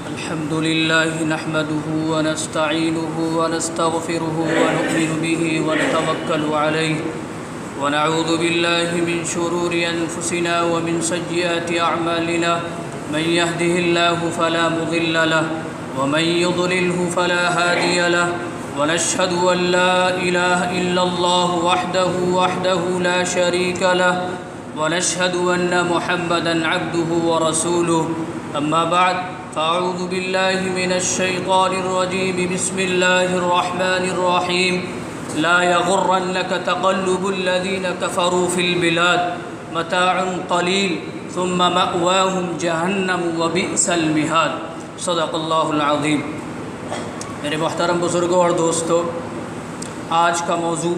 الحمد لله نحمده ونستعينه ونستغفره ونؤمن به ونتوكل عليه ونعوذ بالله من شرور أنفسنا ومن سيئات أعمالنا من يهده الله فلا مضل له ومن يضلله فلا هادي له ونشهد أن لا إله إلا الله وحده لا شريك له ونشهد أن محمدًا عبده ورسوله أما بعد فأعوذ بالله من الشيطان الرجيم بسم الله الرحمن الرحيم لا يغرنك تقلب الذين كفروا في البلاد متاع قليل ثم مأواهم جهنم وبئس المهاد صدق اللہ العظیم۔ میرے محترم بزرگوں اور دوستوں، آج کا موضوع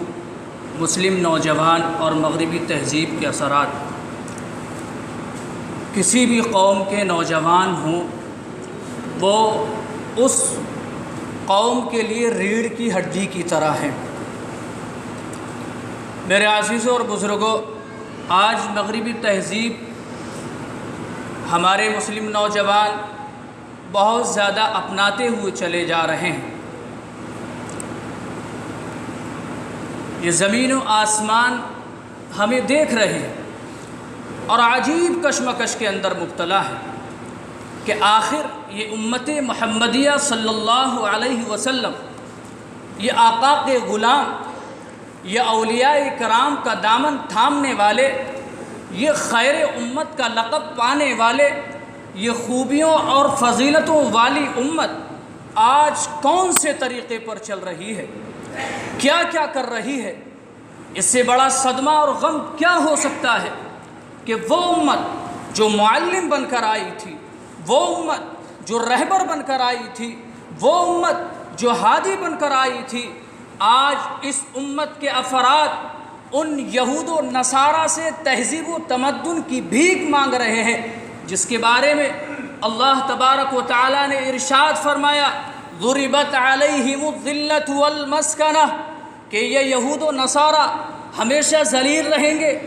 مسلم نوجوان اور مغربی تہذیب کے اثرات۔ کسی بھی قوم کے نوجوان ہوں وہ اس قوم کے لیے ریڑھ کی ہڈی کی طرح ہیں۔ میرے عزیزوں اور بزرگوں، آج مغربی تہذیب ہمارے مسلم نوجوان بہت زیادہ اپناتے ہوئے چلے جا رہے ہیں۔ یہ زمین و آسمان ہمیں دیکھ رہے ہیں اور عجیب کشمکش کے اندر مبتلا ہے کہ آخر یہ امت محمدیہ صلی اللہ علیہ وسلم، یہ آقا کے غلام، یہ اولیاء کرام کا دامن تھامنے والے، یہ خیر امت کا لقب پانے والے، یہ خوبیوں اور فضیلتوں والی امت آج کون سے طریقے پر چل رہی ہے، کیا کیا کر رہی ہے؟ اس سے بڑا صدمہ اور غم کیا ہو سکتا ہے کہ وہ امت جو معلم بن کر آئی تھی، وہ امت جو رہبر بن کر آئی تھی، وہ امت جو ہادی بن کر آئی تھی، آج اس امت کے افراد ان یہود و نصارہ سے تہذیب و تمدن کی بھیک مانگ رہے ہیں، جس کے بارے میں اللہ تبارک و تعالی نے ارشاد فرمایا ضربت علیہم الذلۃ والمسکنہ، کہ یہ یہود و نصارہ ہمیشہ ذلیل رہیں گے،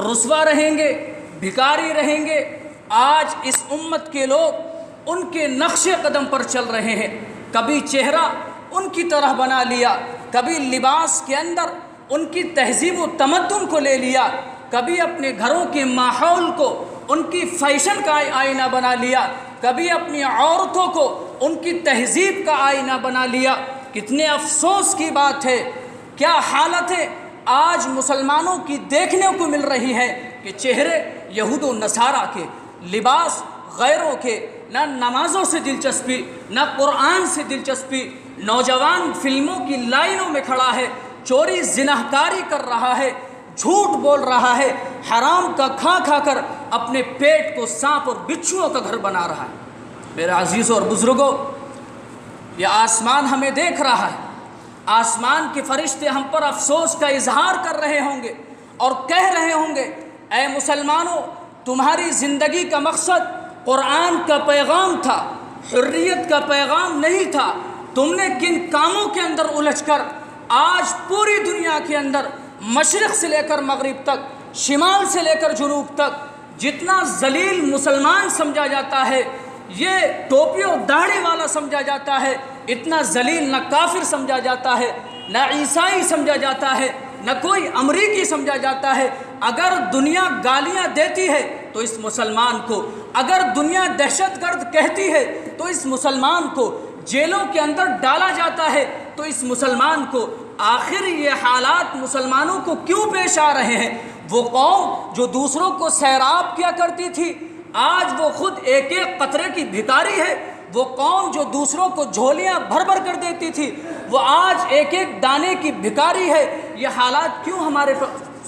رسوا رہیں گے، بھکاری رہیں گے۔ آج اس امت کے لوگ ان کے نقش قدم پر چل رہے ہیں، کبھی چہرہ ان کی طرح بنا لیا، کبھی لباس کے اندر ان کی تہذیب و تمدن کو لے لیا، کبھی اپنے گھروں کے ماحول کو ان کی فیشن کا آئینہ بنا لیا، کبھی اپنی عورتوں کو ان کی تہذیب کا آئینہ بنا لیا۔ کتنے افسوس کی بات ہے، کیا حالت ہے آج مسلمانوں کی دیکھنے کو مل رہی ہے کہ چہرے یہود و نصارہ کے، لباس غیروں کے، نہ نمازوں سے دلچسپی، نہ قرآن سے دلچسپی، نوجوان فلموں کی لائنوں میں کھڑا ہے، چوری زناکاری کر رہا ہے، جھوٹ بول رہا ہے، حرام کا کھا کھا کر اپنے پیٹ کو سانپ اور بچھوؤں کا گھر بنا رہا ہے۔ میرے عزیزوں اور بزرگوں، یہ آسمان ہمیں دیکھ رہا ہے، آسمان کے فرشتے ہم پر افسوس کا اظہار کر رہے ہوں گے اور کہہ رہے ہوں گے اے مسلمانوں، تمہاری زندگی کا مقصد قرآن کا پیغام تھا، حریت کا پیغام نہیں تھا۔ تم نے کن کاموں کے اندر الجھ کر آج پوری دنیا کے اندر مشرق سے لے کر مغرب تک، شمال سے لے کر جنوب تک، جتنا ذلیل مسلمان سمجھا جاتا ہے، یہ ٹوپی و داڑھی والا سمجھا جاتا ہے، اتنا ذلیل نہ کافر سمجھا جاتا ہے، نہ عیسائی سمجھا جاتا ہے، نہ کوئی امریکی سمجھا جاتا ہے۔ اگر دنیا گالیاں دیتی ہے تو اس مسلمان کو، اگر دنیا دہشت گرد کہتی ہے تو اس مسلمان کو، جیلوں کے اندر ڈالا جاتا ہے تو اس مسلمان کو، آخر یہ حالات مسلمانوں کو کیوں پیش آ رہے ہیں؟ وہ قوم جو دوسروں کو سیراب کیا کرتی تھی، آج وہ خود ایک ایک قطرے کی بھکاری ہے۔ وہ قوم جو دوسروں کو جھولیاں بھر بھر کر دیتی تھی، وہ آج ایک ایک دانے کی بھکاری ہے۔ یہ حالات کیوں ہمارے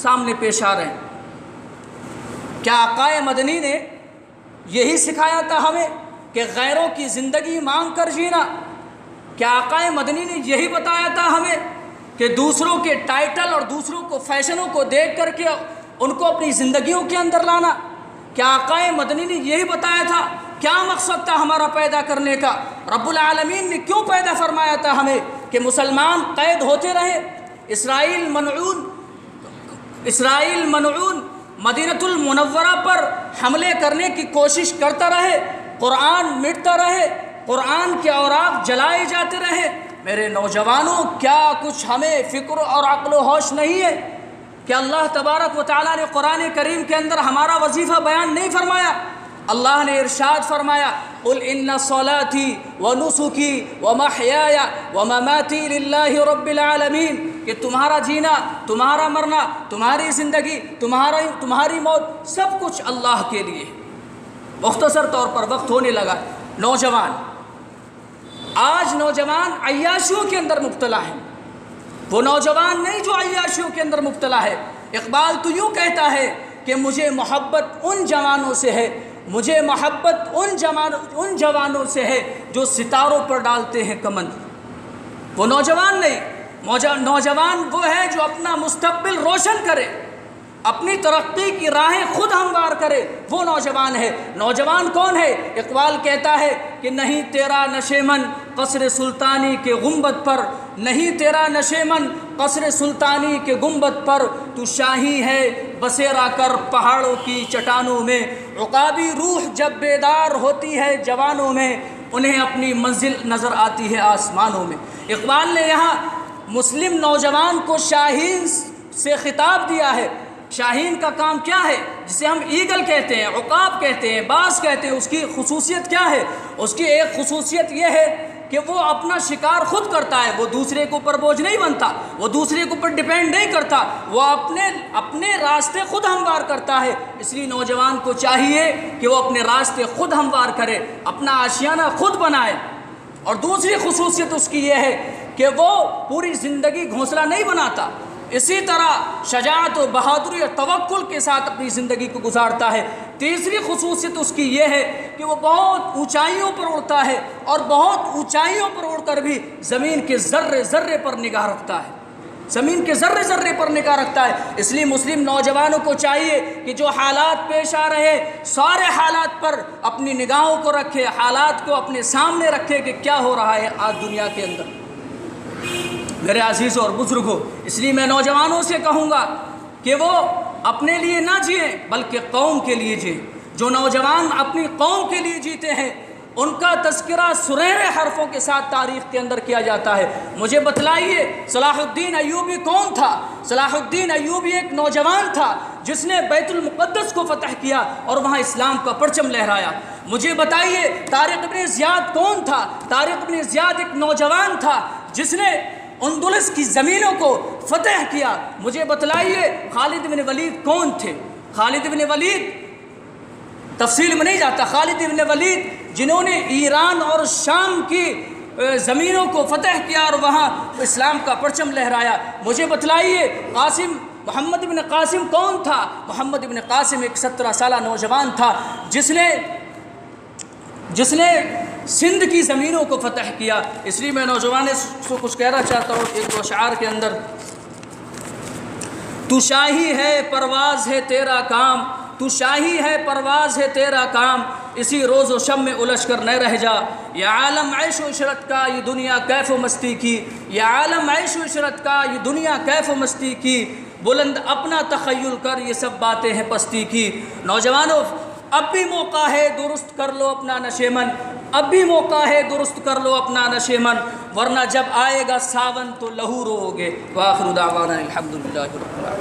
سامنے پیش آ رہے ہیں؟ کیا آقا مدنی نے یہی سکھایا تھا ہمیں کہ غیروں کی زندگی مانگ کر جینا؟ کیا آقا مدنی نے یہی بتایا تھا ہمیں کہ دوسروں کے ٹائٹل اور دوسروں کو فیشنوں کو دیکھ کر کے ان کو اپنی زندگیوں کے اندر لانا؟ کیا آقا مدنی نے یہی بتایا تھا؟ کیا مقصد تھا ہمارا پیدا کرنے کا؟ رب العالمین نے کیوں پیدا فرمایا تھا ہمیں کہ مسلمان قید ہوتے رہے؟ اسرائیل منعون مدینہ المنورہ پر حملے کرنے کی کوشش کرتا رہے، قرآن مٹتا رہے، قرآن کے اوراق جلائے جاتے رہے۔ میرے نوجوانوں، کیا کچھ ہمیں فکر اور عقل و ہوش نہیں ہے کہ اللہ تبارک و تعالیٰ نے قرآن کریم کے اندر ہمارا وظیفہ بیان نہیں فرمایا؟ اللہ نے ارشاد فرمایا، قل ان صلاتي ونسكي ومحياي ومماتي لله رب العالمین، کہ تمہارا جینا، تمہارا مرنا، تمہاری زندگی، تمہاری موت، سب کچھ اللہ کے لیے۔ مختصر طور پر وقت ہونے لگا۔ نوجوان، آج نوجوان عیاشیوں کے اندر مبتلا ہے، وہ نوجوان نہیں جو عیاشیوں کے اندر مبتلا ہے۔ اقبال تو یوں کہتا ہے کہ مجھے محبت ان جوانوں سے ہے، مجھے محبت ان جوانوں سے ہے جو ستاروں پر ڈالتے ہیں کمند۔ وہ نوجوان نہیں، نوجوان وہ ہے جو اپنا مستقبل روشن کرے، اپنی ترقی کی راہیں خود ہموار کرے، وہ نوجوان ہے۔ نوجوان کون ہے؟ اقبال کہتا ہے کہ نہیں تیرا نشیمن قصر سلطانی کے گنبد پر، نہیں تیرا نشیمن قصر سلطانی کے گنبد پر، تو شاہی ہے بسیرا کر پہاڑوں کی چٹانوں میں۔ عقابی روح جب بیدار ہوتی ہے جوانوں میں، انہیں اپنی منزل نظر آتی ہے آسمانوں میں۔ اقبال نے یہاں مسلم نوجوان کو شاہین سے خطاب دیا ہے۔ شاہین کا کام کیا ہے؟ جسے ہم ایگل کہتے ہیں، عقاب کہتے ہیں، باز کہتے ہیں، اس کی خصوصیت کیا ہے؟ اس کی ایک خصوصیت یہ ہے کہ وہ اپنا شکار خود کرتا ہے، وہ دوسرے کے اوپر بوجھ نہیں بنتا، وہ دوسرے کے اوپر ڈیپینڈ نہیں کرتا، وہ اپنے راستے خود ہموار کرتا ہے۔ اس لیے نوجوان کو چاہیے کہ وہ اپنے راستے خود ہموار کرے، اپنا آشیانہ خود بنائے۔ اور دوسری خصوصیت اس کی یہ ہے کہ وہ پوری زندگی گھونسلہ نہیں بناتا، اسی طرح شجاعت و بہادری اور توکل کے ساتھ اپنی زندگی کو گزارتا ہے۔ تیسری خصوصیت اس کی یہ ہے کہ وہ بہت اونچائیوں پر اڑتا ہے، اور بہت اونچائیوں پر اڑ کر بھی زمین کے ذرے ذرے پر نگاہ رکھتا ہے، زمین کے ذرے ذرے پر نگاہ رکھتا ہے۔ اس لیے مسلم نوجوانوں کو چاہیے کہ جو حالات پیش آ رہے، سارے حالات پر اپنی نگاہوں کو رکھے، حالات کو اپنے سامنے رکھے کہ کیا ہو رہا ہے آج دنیا کے اندر۔ میرے عزیزوں اور بزرگوں، اس لیے میں نوجوانوں سے کہوں گا کہ وہ اپنے لیے نہ جئیں بلکہ قوم کے لیے جئیں۔ جو نوجوان اپنی قوم کے لیے جیتے ہیں، ان کا تذکرہ سنہرے حرفوں کے ساتھ تاریخ کے اندر کیا جاتا ہے۔ مجھے بتلائیے صلاح الدین ایوبی کون تھا؟ صلاح الدین ایوبی ایک نوجوان تھا جس نے بیت المقدس کو فتح کیا اور وہاں اسلام کا پرچم لہرایا۔ مجھے بتائیے طارق بن زیاد کون تھا؟ طارق بن زیاد ایک نوجوان تھا جس نے اندلس کی زمینوں کو فتح کیا۔ مجھے بتلائیے خالد بن ولید کون تھے؟ خالد بن ولید تفصیل میں نہیں جاتا، خالد بن ولید جنہوں نے ایران اور شام کی زمینوں کو فتح کیا اور وہاں اسلام کا پرچم لہرایا۔ مجھے بتلائیے محمد بن قاسم کون تھا؟ محمد بن قاسم ایک 17 سالہ نوجوان تھا جس نے سندھ کی زمینوں کو فتح کیا۔ اس لیے میں نوجوانوں سے کچھ کہنا چاہتا ہوں ایک دو اشعار کے اندر۔ تو شاہی ہے پرواز ہے تیرا کام، تو شاہی ہے پرواز ہے تیرا کام، اسی روز و شب میں الجھ کر نہ رہ جا۔ یہ عالم عیش و عشرت کا، یہ دنیا کیف و مستی کی، یہ عالم عیش و عشرت کا، یہ دنیا کیف و مستی کی، بلند اپنا تخیل کر، یہ سب باتیں ہیں پستی کی۔ نوجوانوں، اب بھی موقع ہے درست کر لو اپنا نشیمن، اب بھی موقع ہے درست کر لو اپنا نشیمن، ورنہ جب آئے گا ساون تو لہو رو گے۔ وآخر دعوانا الحمدللہ رب العالمین۔